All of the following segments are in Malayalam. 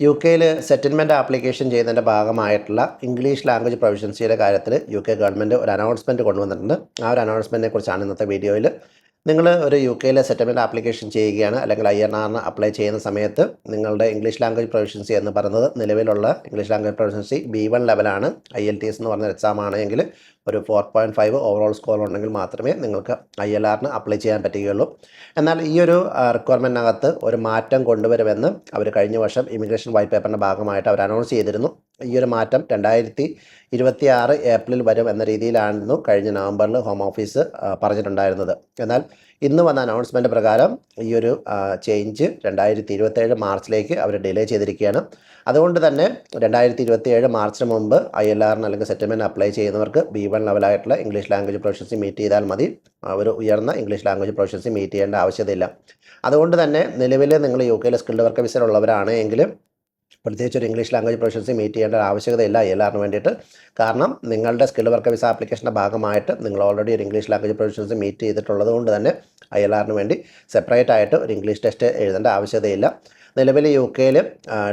യുകെയിൽ സെറ്റിൽമെൻറ്റ് ആപ്ലിക്കേഷൻ ചെയ്യുന്നതിൻ്റെ ഭാഗമായിട്ടുള്ള ഇംഗ്ലീഷ് ലാംഗ്വേജ് പ്രൊഫഷ്യൻസിയുടെ കാര്യത്തിൽ യുകെ ഗവൺമെൻറ് ഒരു അനൗൺസ്മെൻറ്റ് കൊണ്ടുവന്നിട്ടുണ്ട്. ആ ഒരു അനൗൺസ്മെൻറ്റിനെ കുറിച്ചാണ് ഇന്നത്തെ വീഡിയോയിൽ. നിങ്ങൾ ഒരു യുകെയിലെ സെറ്റിൽമെൻറ്റ് ആപ്ലിക്കേഷൻ ചെയ്യുകയാണ്, അല്ലെങ്കിൽ INR അപ്ലൈ ചെയ്യുന്ന സമയത്ത് നിങ്ങളുടെ ഇംഗ്ലീഷ് ലാംഗ്വേജ് പ്രൊഫഷ്യൻസി എന്ന് പറയുന്നത് നിലവിലുള്ള ഇംഗ്ലീഷ് ലാംഗ്വേജ് പ്രൊഫഷ്യൻസി B1 ലെവലാണ്. IELTS എന്ന് പറഞ്ഞ എക്സാം ആണെങ്കിൽ ഒരു 4.5 ഓവറോൾ സ്കോർ ഉണ്ടെങ്കിൽ മാത്രമേ നിങ്ങൾക്ക് ILRന് അപ്ലൈ ചെയ്യാൻ പറ്റുകയുള്ളൂ. എന്നാൽ ഈ ഒരു റിക്വയർമെൻറ്റിനകത്ത് ഒരു മാറ്റം കൊണ്ടുവരുമെന്ന് അവർ കഴിഞ്ഞ വർഷം ഇമിഗ്രേഷൻ വൈറ്റ് പേപ്പറിൻ്റെ ഭാഗമായിട്ട് അവർ അനൗൺസ് ചെയ്തിരുന്നു. ഈ ഒരു മാറ്റം 2026 ഏപ്രിൽ വരും എന്ന രീതിയിലായിരുന്നു കഴിഞ്ഞ നവംബറിൽ ഹോം ഓഫീസ് പറഞ്ഞിട്ടുണ്ടായിരുന്നത്. എന്നാൽ ഇന്ന് വന്ന അനൗൺസ്മെൻറ്റ് പ്രകാരം ഈ ഒരു ചേഞ്ച് 2027 മാർച്ചിലേക്ക് അവർ ഡിലേ ചെയ്തിരിക്കുകയാണ്. അതുകൊണ്ട് തന്നെ 2027 മാർച്ചിന് മുമ്പ് ILRന് അല്ലെങ്കിൽ സെറ്റിൽമെൻറ്റ് അപ്ലൈ ചെയ്യുന്നവർക്ക് B1 ലെവലായിട്ടുള്ള ഇംഗ്ലീഷ് ലാംഗ്വേജ് പ്രൊഫഷ്യൻസി മീറ്റ് ചെയ്താൽ മതി. ഒരു ഉയർന്ന ഇംഗ്ലീഷ് ലാംഗ്വേജ് പ്രൊഫഷ്യൻസി മീറ്റ് ചെയ്യേണ്ട ആവശ്യതയില്ല. അതുകൊണ്ട് തന്നെ നിലവിൽ നിങ്ങൾ യുകെയിലെ സ്കിൽഡ് വർക്കർ വിസയിലുള്ളവരാണ് എങ്കിൽ പ്രത്യേകിച്ച് ഒരു ഇംഗ്ലീഷ് ലാംഗ്വേജ് പ്രൊഫഷ്യൻസി മീറ്റ് ചെയ്യേണ്ട ആവശ്യകതയില്ല ILRന് വേണ്ടിയിട്ട്. കാരണം നിങ്ങളുടെ സ്കിൽഡ് വർക്കർ വിസ ആപ്ലിക്കേഷൻ്റെ ഭാഗമായിട്ട് നിങ്ങൾ ഓൾറെഡി ഒരു ഇംഗ്ലീഷ് ലാംഗ്വേജ് പ്രൊഫഷ്യൻസി മീറ്റ് ചെയ്തിട്ടുള്ളത് കൊണ്ട് തന്നെ ILRന് വേണ്ടി സെപ്പറേറ്റ് ആയിട്ട് ഒരു ഇംഗ്ലീഷ് ടെസ്റ്റ് എഴുതേണ്ട ആവശ്യതയില്ല. നിലവിൽ യുകെയിൽ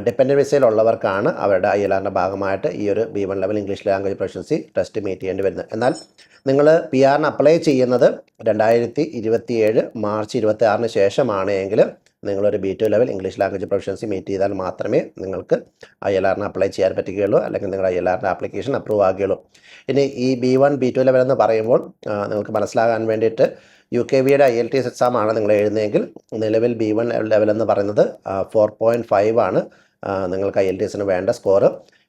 ഡിപ്പെൻഡൻറ്റ് വിസയിലുള്ളവർക്കാണ് അവരുടെ ILRൻ്റെ ഭാഗമായിട്ട് ഈ ഒരു B1 level English language proficiency test meet ചെയ്യേണ്ടി വരുന്നത്. എന്നാൽ നിങ്ങൾ PRന് അപ്ലൈ ചെയ്യുന്നത് 2027 മാർച്ച് 26 ശേഷമാണ് എങ്കിൽ നിങ്ങളൊരു B2 level English language proficiency meet ചെയ്താൽ മാത്രമേ നിങ്ങൾക്ക് ILRന് അപ്ലൈ ചെയ്യാൻ പറ്റുകയുള്ളൂ, അല്ലെങ്കിൽ നിങ്ങളുടെ ILRൻ്റെ ആപ്ലിക്കേഷൻ അപ്രൂവ് ആകുകയുള്ളൂ. ഇനി ഈ B1 B2 ലെവൽ എന്ന് പറയുമ്പോൾ നിങ്ങൾക്ക് മനസ്സിലാകാൻ വേണ്ടിയിട്ട് UKVയുടെ IELTS എക്സാം ആണ് നിങ്ങൾ എഴുതുന്നതെങ്കിൽ നിലവിൽ B1 ലെവൽ എന്ന് പറയുന്നത് 4.5 ആണ് നിങ്ങൾക്ക് IELTSന് വേണ്ട സ്കോർ.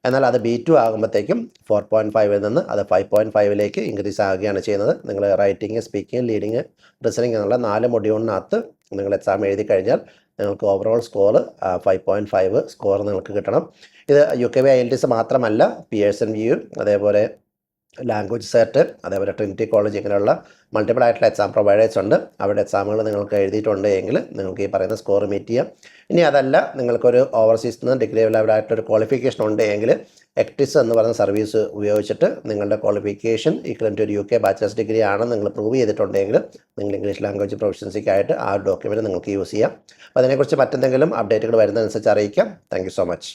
എന്നാൽ അത് B2 ആകുമ്പോഴത്തേക്കും 4.5ൽ നിന്ന് അത് 5.5ലേക്ക് ഇൻക്രീസ് ആകുകയാണ് ചെയ്യുന്നത്. നിങ്ങൾ റൈറ്റിംഗ്, സ്പീക്കിംഗ്, ലീഡിങ്, റിസണിങ് എന്നുള്ള 4 മൊഡ്യൂളിനകത്ത് നിങ്ങൾ എക്സാം എഴുതി കഴിഞ്ഞാൽ നിങ്ങൾക്ക് ഓവറോൾ സ്കോർ 5.5 സ്കോർ നിങ്ങൾക്ക് കിട്ടണം. ഇത് UKV IELTS മാത്രമല്ല, പിയേഴ്സൺ വ്യൂ, അതേപോലെ ലാംഗ്വേജ് സെറ്റ്, അതേപോലെ ട്രിനിറ്റി കോളേജ്, ഇങ്ങനെയുള്ള മൾട്ടിപ്പിൾ ആയിട്ടുള്ള എക്സാം പ്രൊവൈഡേഴ്സ് ഉണ്ട്. അവരുടെ എക്സാമുകൾ നിങ്ങൾക്ക് എഴുതിയിട്ടുണ്ട് എങ്കിൽ നിങ്ങൾക്ക് ഈ പറയുന്ന സ്കോർ മീറ്റ് ചെയ്യാം. ഇനി അതല്ല, നിങ്ങൾക്കൊരു ഓവർസീസിൽ നിന്ന് ഡിഗ്രി ലെവലായിട്ടൊരു ക്വാളിഫിക്കേഷൻ ഉണ്ട് എങ്കിൽ ECTS എന്ന് പറയുന്ന സർവീസ് ഉപയോഗിച്ചിട്ട് നിങ്ങളുടെ ക്വാളിഫിക്കേഷൻ ഈക്വൽ ടു ഒരു UK ബാച്ചിലേഴ്സ് ഡിഗ്രി ആണെന്ന് നിങ്ങൾ പ്രൂവ് ചെയ്തിട്ടുണ്ടെങ്കിൽ നിങ്ങൾ ഇംഗ്ലീഷ് ലാംഗ്വേജ് പ്രൊഫഷ്യൻസിക്കായിട്ട് ആ ഒരു ഡോക്യുമെൻറ്റ് നിങ്ങൾക്ക് യൂസ് ചെയ്യാം. അപ്പോൾ അതിനെക്കുറിച്ച് മറ്റെന്തെങ്കിലും അപ്ഡേറ്റുകൾ വരുന്നതനുസരിച്ച് അറിയിക്കാം. Thank you so much.